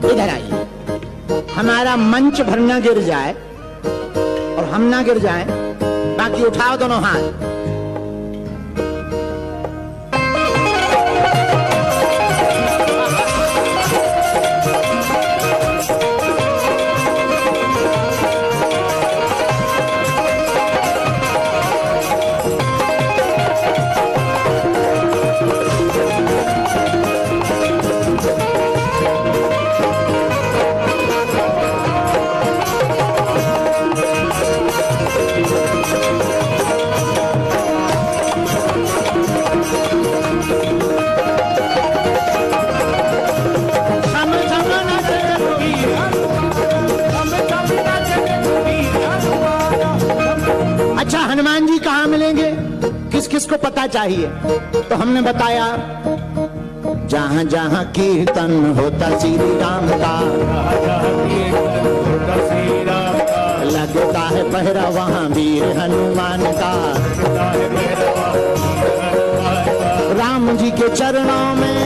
इधर आइए, हमारा मंच भरना गिर जाए और हम ना गिर जाए, बाकी उठाओ दोनों हाथ। हनुमान जी कहाँ मिलेंगे, किस किस को पता चाहिए? तो हमने बताया जहाँ जहाँ कीर्तन होता श्री राम का, लगता है पहरा वहाँ वीर हनुमान का। राम जी के चरणों में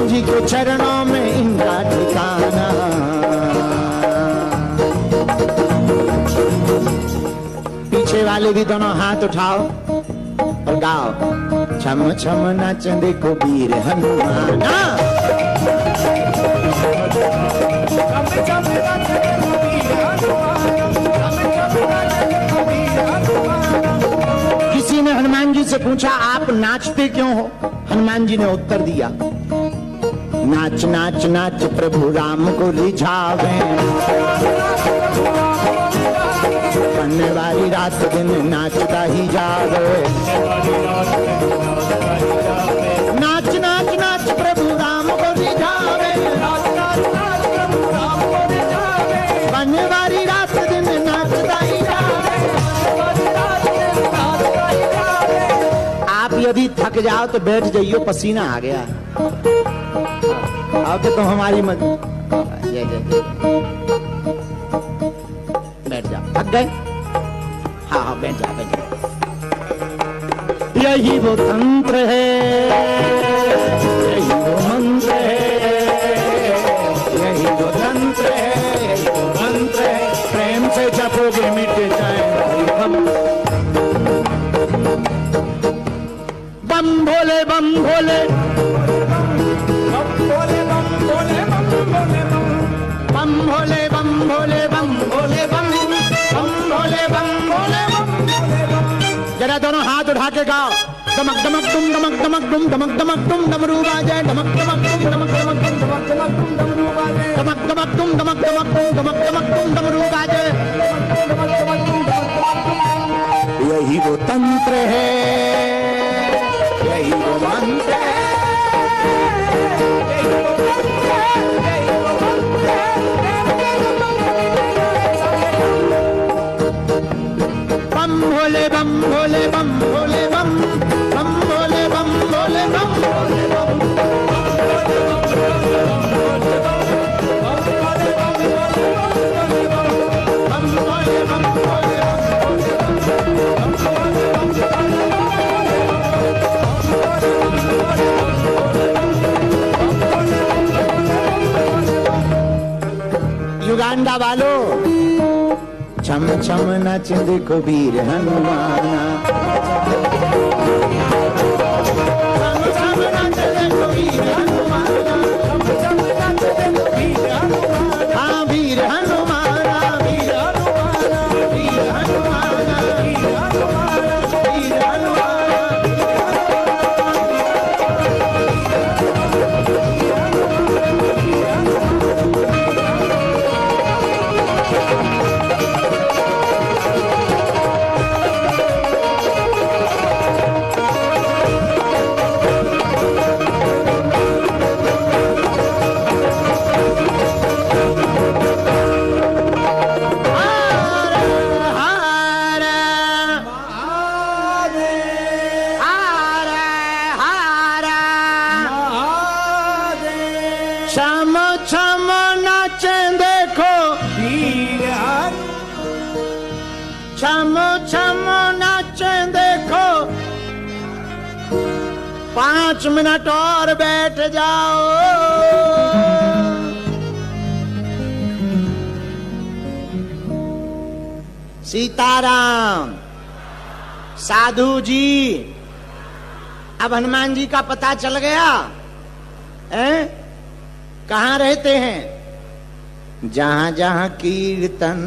जी के चरणों में इनका ठिकाना। पीछे वाले भी दोनों हाथ उठाओ और गाओ, छम छम नाच देखो वीर हनुमान। किसी ने हनुमान जी से पूछा आप नाचते क्यों हो? हनुमान जी ने उत्तर दिया, नाच नाच नाच प्रभु राम को रिझावे, बनने वाली रात दिन नाचता ही जावे। नाच नाच नाच प्रभु राम को रिझावे, बनने वाली रात दिन नाचता ही जावे। आप यदि थक जाओ तो बैठ जाइयो, पसीना आ गया। आओ तो हमारी मत बैठ जाओ, थक गए? हाँ हाँ बैठ जाओ, बैठ जाओ। यही वो तंत्र है, यही वो मंत्र है, यही वो तंत्र है, यही वो मंत्र है। प्रेम से जपोगे मिट जाएगा हम। बम भोले बम भोले, बम भोले बम भोले बम भोले बम, बम भोले बम भोले बम। जरा दोनों हाथ उठा के गाओ, दमक दमक दुम दमक दमक दुम दमक दमक दुम डमरू बाजे, दमक दमक दुम दमक दमक दुम दमक दमक दुम डमरू बाजे, दमक दमक दुम दमक दमक दुम दमक दमक दुम डमरू बाजे। यही वो तंत्र है, यही वो मंत्र है, बम भोले बम भोले बम भोले बम, बम भोले बम भोले बम भोले बम। युगांडा वालों, छम छम नाच देखो वीर हनुमाना, छम छम नाच देखो वीर हनुमाना, छम छम नाच देखो वीर हनुमाना। हाँ वीर हनुमाना, वीर हनुमाना, वीर हनुमाना, वीर हनुमाना, वीर हनुमाना। छम छम नाचे देखो वीर, छम छम नाचे 5 मिनट और बैठ जाओ। सीताराम। साधु जी, अब हनुमान जी का पता चल गया है? कहां रहते हैं? जहां जहां कीर्तन,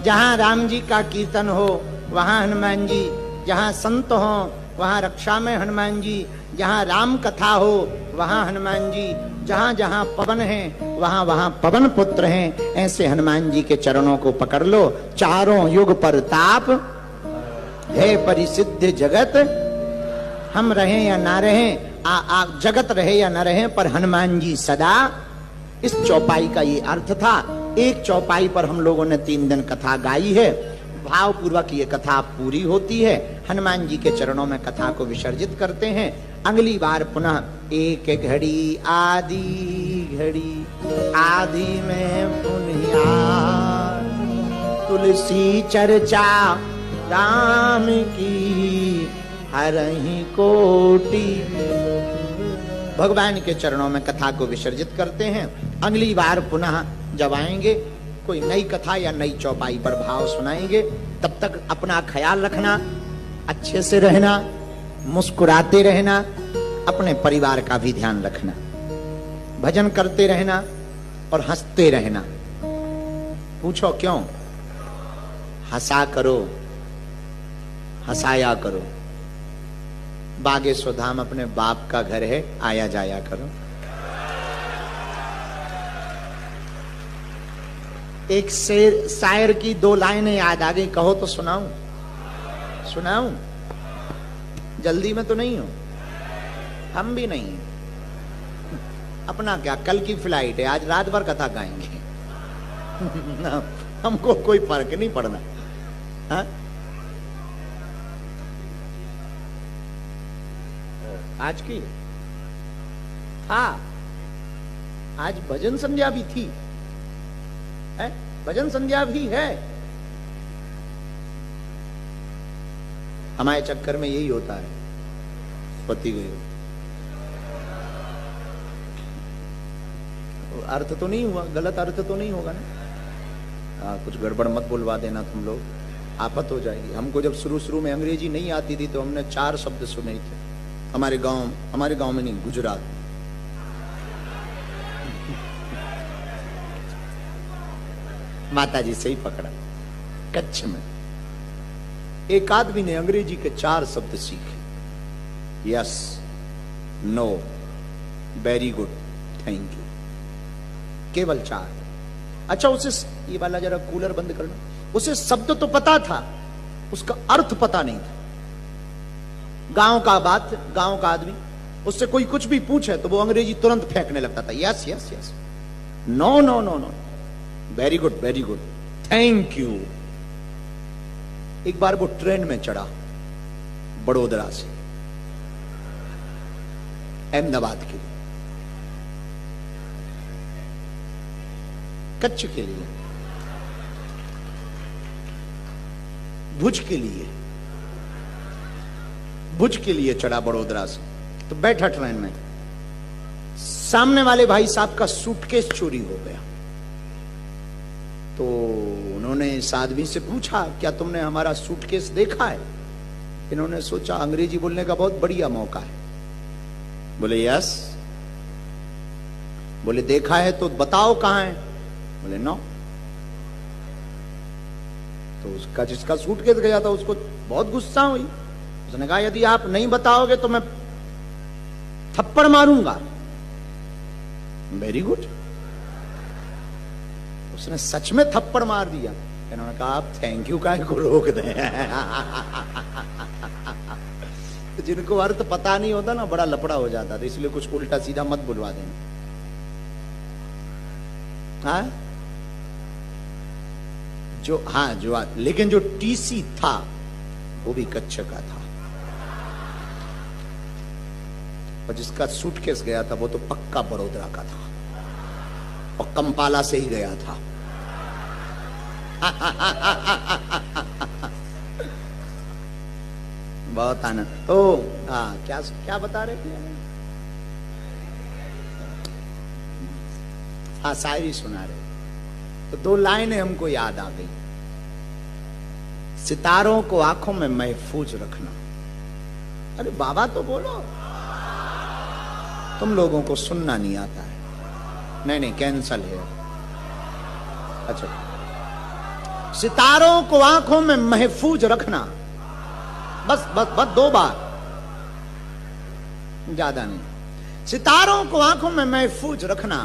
जहां राम जी का कीर्तन हो वहां हनुमान जी, जहां संत हो वहां रक्षा में हनुमान जी, जहां राम कथा हो वहां हनुमान जी, जहां जहां पवन है वहां वहां पवन पुत्र हैं। ऐसे हनुमान जी के चरणों को पकड़ लो। चारों युग पर ताप है परिसिद्ध जगत, हम रहें या ना रहें, जगत रहे या न रहे, पर हनुमान जी सदा। इस चौपाई का ये अर्थ था। एक चौपाई पर हम लोगों ने 3 दिन कथा गाई है। भाव पूर्वक ये कथा पूरी होती है। हनुमान जी के चरणों में कथा को विसर्जित करते हैं। अगली बार पुनः एक घड़ी आदि घड़ी, आदि में पुनिया तुलसी चर्चा राम की हरहि कोटि। भगवान के चरणों में कथा को विसर्जित करते हैं। अगली बार पुनः जब आएंगे कोई नई कथा या नई चौपाई पर भाव सुनाएंगे। तब तक अपना ख्याल रखना, अच्छे से रहना, मुस्कुराते रहना, अपने परिवार का भी ध्यान रखना, भजन करते रहना और हंसते रहना। पूछो क्यों? हंसा करो, हंसाया करो। बागेश्वर धाम अपने बाप का घर है, आया जाया करो। एक शायर की 2 लाइनें याद आ गई, कहो तो सुनाऊं? सुनाऊं? जल्दी में तो नहीं हो, हम भी नहीं हैं। अपना क्या, कल की फ्लाइट है, आज रात भर कथा गाएंगे। हमको कोई फर्क नहीं पड़ना। हा? आज की हाँ, आज भजन संध्या भी थी है? भजन संध्या भी है। हमारे चक्कर में यही होता है, पति गई। अर्थ तो नहीं हुआ, गलत अर्थ तो नहीं होगा ना? कुछ गड़बड़ मत बोलवा देना तुम लोग, आफत हो जाएगी। हमको जब शुरू में अंग्रेजी नहीं आती थी तो हमने 4 शब्द सुने थे हमारे गांव में नहीं, गुजरात। माता जी से ही पकड़ा। कच्छ में एक आदमी ने अंग्रेजी के 4 शब्द सीखे, yes, no, very good, thank you, केवल 4। अच्छा, उसे ये वाला जरा कूलर बंद करना। उसे शब्द तो पता था, उसका अर्थ पता नहीं था। गांव का आदमी, उससे कोई कुछ भी पूछे तो वो अंग्रेजी तुरंत फेंकने लगता था। Yes yes yes, no no no no, very good, thank you. एक बार वो ट्रेन में चढ़ा बड़ोदरा से अहमदाबाद के लिए, कच्छ के लिए, भुज के लिए चढ़ा बड़ोदरा से। तो बैठा ट्रेन में, सामने वाले भाई साहब का सूटकेस चोरी हो गया। तो उन्होंने इस आदमी से पूछा, क्या तुमने हमारा सूटकेस देखा है? इन्होंने सोचा अंग्रेजी बोलने का बहुत बढ़िया मौका है। बोले यस। बोले देखा है तो बताओ कहां है? बोले नो। तो उसका जिसका सूटकेस गया था उसको बहुत गुस्सा हुई। उसने कहा यदि आप नहीं बताओगे तो मैं थप्पड़ मारूंगा। Very good. उसने सच में थप्पड़ मार दिया। इन्होंने कहा आप थैंक यू काहे को रोक दें। जिनको अर्थ पता नहीं होता ना, बड़ा लफड़ा हो जाता था, इसलिए कुछ उल्टा सीधा मत बुलवा देना। हाँ जो लेकिन जो टीसी था वो भी कच्छ का था, और जिसका सूटकेस गया था वो तो पक्का बड़ोदरा का था और कंपाला से ही गया था। बहुत आनंद। ओ हाँ, क्या क्या बता रहे थे? हाँ, शायरी सुना रहे। तो दो लाइनें हमको याद आ गई। सितारों को आंखों में महफूज रखना। अरे बाबा तो बोलो, तुम लोगों को सुनना नहीं आता है। नहीं कैंसल है। अच्छा, सितारों को आंखों में महफूज रखना। बस बस बस 2 बार, ज्यादा नहीं। सितारों को आंखों में महफूज रखना,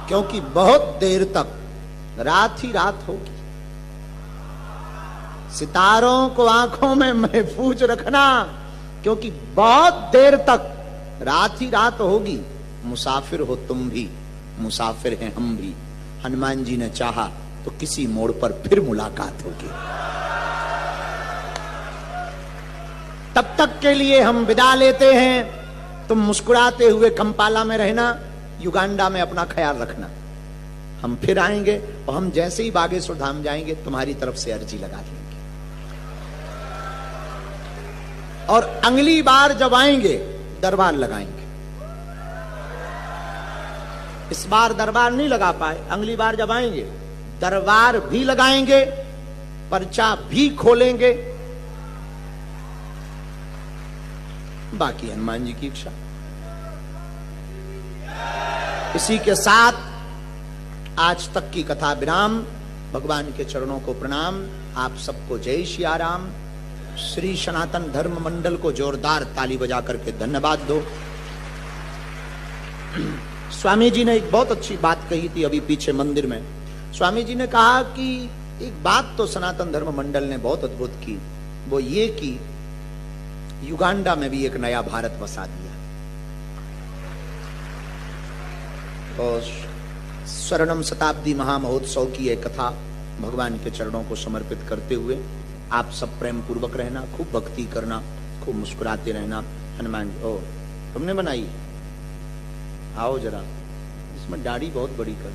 क्योंकि बहुत देर तक रात ही रात होगी। सितारों को आंखों में महफूज रखना, क्योंकि बहुत देर तक रात ही रात होगी। मुसाफिर हो तुम भी, मुसाफिर हैं हम भी। हनुमान जी ने चाहा तो किसी मोड़ पर फिर मुलाकात होगी। तब तक के लिए हम विदा लेते हैं। तुम मुस्कुराते हुए कंपाला में रहना, युगांडा में अपना ख्याल रखना। हम फिर आएंगे और हम जैसे ही बागेश्वर धाम जाएंगे तुम्हारी तरफ से अर्जी लगा देंगे। और अगली बार जब आएंगे दरबार लगाएंगे। इस बार दरबार नहीं लगा पाए, अगली बार जब आएंगे दरबार भी लगाएंगे, पर्चा भी खोलेंगे। बाकी हनुमान जी की इच्छा। इसी के साथ आज तक की कथा विराम। भगवान के चरणों को प्रणाम। आप सबको जय सिया राम। श्री सनातन धर्म मंडल को जोरदार ताली बजा करके धन्यवाद दो। स्वामी जी ने एक बहुत अच्छी बात कही थी अभी पीछे मंदिर में। स्वामी जी ने कहा कि एक बात तो सनातन धर्म मंडल ने बहुत अद्भुत की, वो ये कि युगांडा में भी एक नया भारत बसा दिया। और स्वर्णम शताब्दी महामहोत्सव की एक कथा भगवान के चरणों को समर्पित करते हुए आप सब प्रेम पूर्वक रहना, खूब भक्ति करना, खूब मुस्कुराते रहना। हनुमान जी, ओ तुमने बनाई, आओ जरा, इसमें दाढ़ी बहुत बड़ी कर।